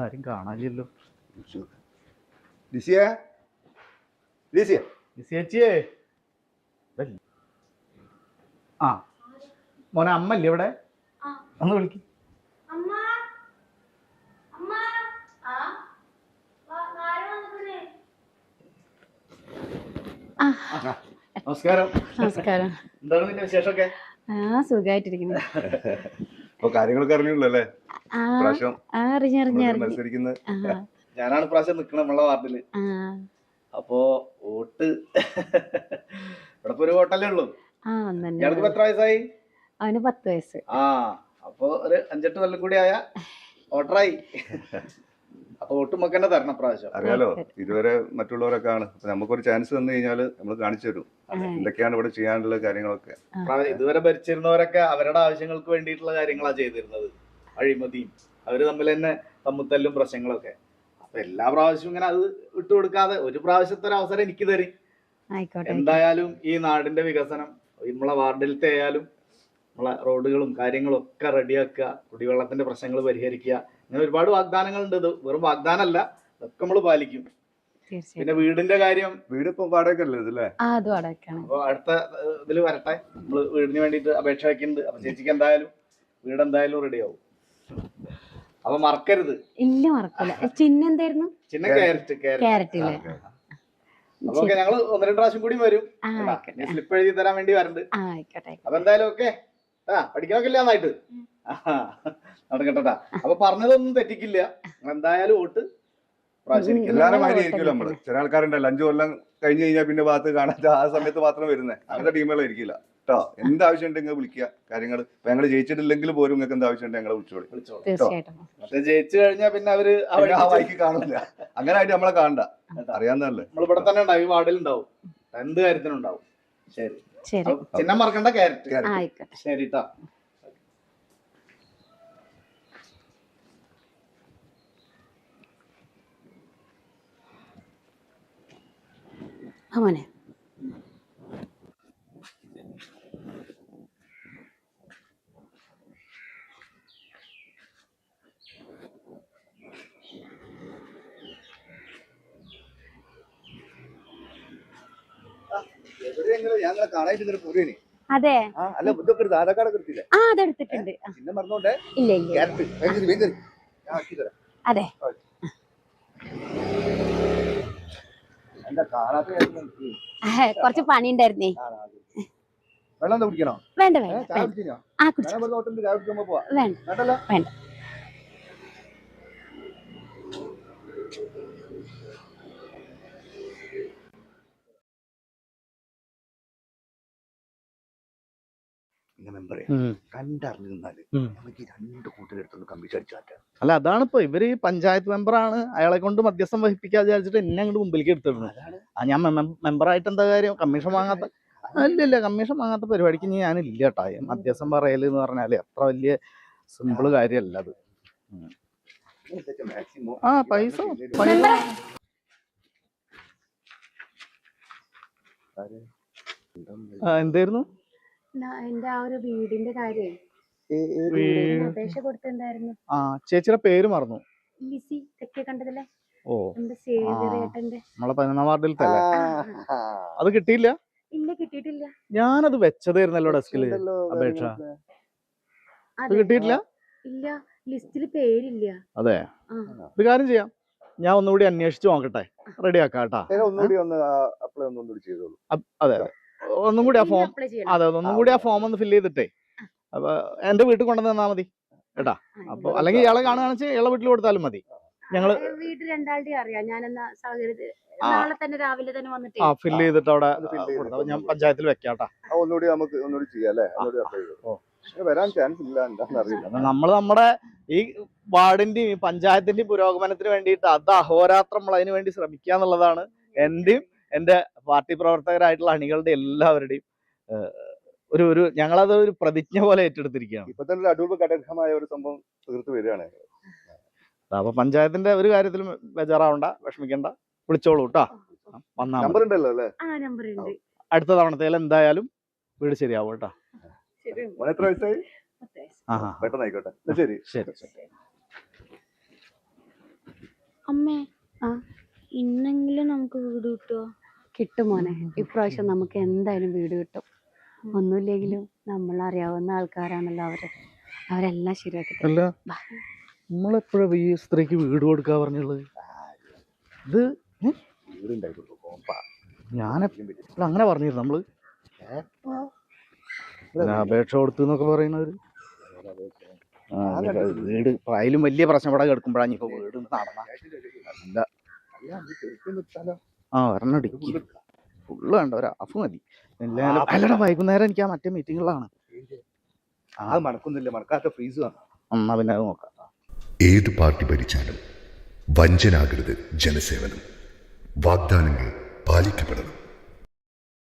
ആരും കാണാനില്ലല്ലോ. ചേച്ചിയേ, ആ മോനെ അമ്മല്ലേ ഇവിടെ? ഒന്ന് വിളിക്ക്. നമസ്കാരം. നമസ്കാരം. എന്താണ് നിന്റെ വിശേഷമൊക്കെ? സുഖമായിട്ടിരിക്കുന്നു. കാര്യങ്ങളൊക്കെ അറിഞ്ഞുള്ളൂ. ഞാനാണ് പ്രാവശ്യം നിക്കണ നമ്മളെ വാർഡില്. അപ്പോ വോട്ട് ഇവിടെ ഒരു വോട്ടല്ലേ ഉള്ളൂ. ഇയാൾക്ക് എത്ര വയസ്സായി? അവന് 10 വയസ്സ്. അപ്പൊ ഒരു 5-8 കൊല്ലം കൂടി ആയ വോട്ടറായി. അപ്പൊ വോട്ട് മക്കന്നെ തരണം പ്രാവശ്യം. അറിയാലോ, ഇതുവരെ മറ്റുള്ളവരൊക്കെ ആണ്. നമുക്കൊരു ചാൻസ് തന്നു കഴിഞ്ഞാൽ നമ്മൾ കാണിച്ചു തരും എന്തൊക്കെയാണ് ഇവിടെ ചെയ്യാനുള്ള കാര്യങ്ങളൊക്കെ. ഇതുവരെ ഭരിച്ചിരുന്നവരൊക്കെ അവരുടെ ആവശ്യങ്ങൾക്ക് വേണ്ടിയിട്ടുള്ള കാര്യങ്ങളാണ് ചെയ്തിരുന്നത്. അഴിമതിയും അവര് തമ്മിൽ തന്നെ തമ്മിത്തല്ലും പ്രശ്നങ്ങളൊക്കെ. അപ്പൊ എല്ലാ പ്രാവശ്യവും ഇങ്ങനെ അത് വിട്ടുകൊടുക്കാതെ ഒരു പ്രാവശ്യത്തെ ഒരു അവസരം എനിക്ക് തരും. എന്തായാലും ഈ നാടിന്റെ വികസനം നമ്മളെ വാർഡിലത്തെ ആയാലും നമ്മളെ റോഡുകളും കാര്യങ്ങളും ഒക്കെ റെഡിയാക്കുക, കുടിവെള്ളത്തിന്റെ പ്രശ്നങ്ങൾ പരിഹരിക്കുക, അങ്ങനെ ഒരുപാട് വാഗ്ദാനങ്ങളുണ്ട്. ഇത് വെറും വാഗ്ദാനമല്ല, ഇതൊക്കെ നമ്മൾ പാലിക്കും. പിന്നെ വീടിന്റെ കാര്യം, വീട് ഇപ്പൊ വാടകയല്ലേ? അപ്പൊ അടുത്ത ഇതില് വരട്ടെ. നമ്മള് വീടിന് വേണ്ടിട്ട് അപേക്ഷ വെക്കുന്നുണ്ട്. അപ്പൊ ചേച്ചിക്ക് എന്തായാലും വീട് എന്തായാലും റെഡി ആവും. അപ്പൊ മറക്കരുത്. ഇല്ല, മറക്കില്ല. ചിഹ്നം എന്തായിരുന്നു? ചിഹ്നം ക്യാരറ്റ്. അപ്പൊ ഞങ്ങള് 1-2 പ്രാവശ്യം കൂടി വരും. സ്ലിപ്പ് എഴുതി തരാൻ വേണ്ടി വരണ്ട്. അപ്പൊ എന്തായാലും ഓക്കെ. പഠിക്കാനൊക്കെ ഇല്ല നന്നായിട്ട്. നടക്കട്ടെ. അപ്പൊ പറഞ്ഞതൊന്നും തെറ്റിക്കില്ല. എന്തായാലും വോട്ട് എല്ലാവരും മാതിരിയായിരിക്കുമല്ലോ നമ്മള്. ചില ആൾക്കാരുണ്ടല്ലോ 5 കൊല്ലം കഴിഞ്ഞ് കഴിഞ്ഞാൽ പിന്നെ ഭാഗത്ത് കാണാത്ത ആ സമയത്ത് മാത്രം വരുന്നത്. അങ്ങനത്തെ ടീമുകളായിരിക്കില്ല കേട്ടോ. എന്താവശ്യം ഉണ്ടെങ്കിൽ വിളിക്കുക. കാര്യങ്ങൾ ഇപ്പൊ ഞങ്ങൾ ജയിച്ചിട്ടില്ലെങ്കിൽ പോലും നിങ്ങൾക്ക് എന്താ ആവശ്യം ഉണ്ടെങ്കിൽ ഞങ്ങളെ വിളിച്ചോളി. മറ്റേ ജയിച്ചു കഴിഞ്ഞാൽ പിന്നെ അവര് ആ വഴിക്ക് കാണില്ല. അങ്ങനെ ആയിട്ട് നമ്മളെ കാണണ്ട. അറിയാവുന്നതല്ലേ. നമ്മൾ ഇവിടെ തന്നെ ഉണ്ടാവും, ഈ വാർഡിലുണ്ടാവും, എന്ത് കാര്യത്തിനുണ്ടാവും. ശരി, ചിഹ്നം മറക്കണ്ട, ക്യാരറ്റ്. ശരി ട്ടാ. മോനെ അതെ. അതെടുത്തിട്ടുണ്ട്. ഇല്ല. അതെ. കുറച്ച് പണി ഉണ്ടായിരുന്നേ. വെള്ളം കുടിക്കണോ? വേണ്ട. വേണ്ട. അല്ല, അതാണിപ്പോ ഇവര് പഞ്ചായത്ത് മെമ്പറാണ്, അയാളെ കൊണ്ട് മധ്യസ്ഥം വഹിപ്പിക്കാതെ വിചാരിച്ചിട്ട് എന്നെ അങ്ങോട്ട് മുമ്പിലേക്ക് എടുത്തിരുന്നത്. ഞാൻ മെമ്പറായിട്ട് എന്താ കാര്യം? കമ്മീഷൻ വാങ്ങാത്ത കമ്മീഷൻ വാങ്ങാത്ത പരിപാടിക്ക് ഞാനില്ല കേട്ടാ. മധ്യസ്ഥം പറയല് എന്ന് പറഞ്ഞാല് അത്ര വലിയ സിമ്പിള് കാര്യമല്ല അത്. പൈസ എന്തായിരുന്നു എന്റെ ആ ഒരു വീടിന്റെ കാര്യം അപേക്ഷ കൊടുത്തിട്ടുണ്ടായിരുന്നു. ചേച്ചിയുടെ പേര് മറന്നു. ലിസി, തെക്കേ കണ്ടതല്ലേ? നമ്മളെ 11-ാം വാർഡിലത്തെ. അത് കിട്ടിയില്ല? ഇല്ല, കിട്ടിയിട്ടില്ല. ഞാനത് വെച്ചതായിരുന്നല്ലോ ഡെസ്കില് അപേക്ഷ. അത് കിട്ടിയിട്ടില്ല? ഇല്ല, ലിസ്റ്റില് പേരില്ല. അതെ, ഒരു കാര്യം ചെയ്യാം, ഞാൻ ഒന്നുകൂടി അന്വേഷിച്ച് നോക്കട്ടെ, റെഡി ആക്കാം കേട്ടാ. അതെ, ഒന്നും കൂടി ആ ഫോം ഒന്ന് ഫില്ല് ചെയ്തിട്ടേ അപ്പൊ എന്റെ വീട്ടിൽ കൊണ്ടുവന്ന് തന്നാ മതി കേട്ടാ. അപ്പൊ അല്ലെങ്കിൽ ഇയാളെ കാണുകയാണെന്ന് വെച്ചാൽ ഇയാളെ വീട്ടിൽ കൊടുത്താലും മതി. ഞങ്ങള് വീട്ടിൽ രണ്ടാളുടെ അറിയാം. ഞാനെന്നാ സാഹചര്യത്തിൽ നാളെ തന്നെ രാവിലെ തന്നെ വന്നിട്ട് ഫില്ല് ചെയ്തിട്ട് അവിടെ ഞാൻ പഞ്ചായത്തിൽ വെക്കാട്ടാ. ഒന്നുകൂടി ചെയ്യാം അല്ലേ? വരാൻ ചാൻസ് ഇല്ല, എന്താണെന്ന് അറിയില്ല. നമ്മള് നമ്മുടെ ഈ വാർഡിന്റെയും ഈ പഞ്ചായത്തിന്റെയും പുരോഗമനത്തിന് വേണ്ടിയിട്ട് അത് അഹോരാത്രം നമ്മൾ അതിനു വേണ്ടി ശ്രമിക്കുക എന്നുള്ളതാണ് എന്റെയും എന്റെ പാർട്ടി പ്രവർത്തകരായിട്ടുള്ള അണികളുടെ എല്ലാവരുടെയും ഒരു ഞങ്ങളത് ഒരു പ്രതിജ്ഞ പോലെ ഏറ്റെടുത്തിരിക്കുകയാണ്. ഇപ്പൊ തന്നെ അടൂപഘടകമായ ഒരു സംഭവം തീർത്ത് വരികയാണ്. അപ്പൊ പഞ്ചായത്തിന്റെ ഒരു കാര്യത്തിലും ബേജാറാവണ്ട, വിഷമിക്കണ്ട, വിളിച്ചോളൂ കേട്ടാ. നമ്പർ ഉണ്ടല്ലോ അല്ലേ? അടുത്ത തവണത്തേലും എന്തായാലും വീട് ശരിയാവും കേട്ടാ. എത്ര വയസ്സായി? പെട്ടെന്ന് ആയിക്കോട്ടെ. ശരി. അമ്മേ ആ ഇന്നെങ്കിലും നമുക്ക് വീട് കിട്ടുമോ? കിട്ടും മോനെ, ഇപ്രാവശ്യം നമുക്ക് എന്തായാലും വീട് കിട്ടും. ഒന്നുമില്ലെങ്കിലും നമ്മൾ അറിയാവുന്ന ആൾക്കാരാണല്ലോ അവരെല്ലാം ശരിയാക്കി തരും. അല്ല നമ്മളെപ്പോഴാ ഈ സ്ത്രീക്ക് വീട് കൊടുക്കാ പറഞ്ഞുള്ളത്? ഇത് ഞാനെപ്പോഴും അങ്ങനെ പറഞ്ഞിരുന്നു നമ്മള് അപേക്ഷ കൊടുത്തു എന്നൊക്കെ പറയുന്നവര്. വീട് അതിലും വലിയ പ്രശ്നം ഇവിടെ കേൾക്കുമ്പോഴാണ് ഇപ്പൊ വീട് നടന്ന ഒരെണ്ണടി ഫുള്ള് വേണ്ട ഒരു ഹാഫ് മതി. അല്ലടാ വൈകുന്നേരം എനിക്ക് ആ മറ്റേ മീറ്റിങ്ങുകളാണ്. മണക്കുന്നില്ല, മണക്കാത്ത ഫ്രീസ് വേണം. എന്നാ പിന്നെ അത് നോക്കാം. ഏത് പാർട്ടി ഭരിച്ചാലും വഞ്ചനാകരുത് ജനസേവനം. വാഗ്ദാനങ്ങൾ പാലിക്കപ്പെടണം.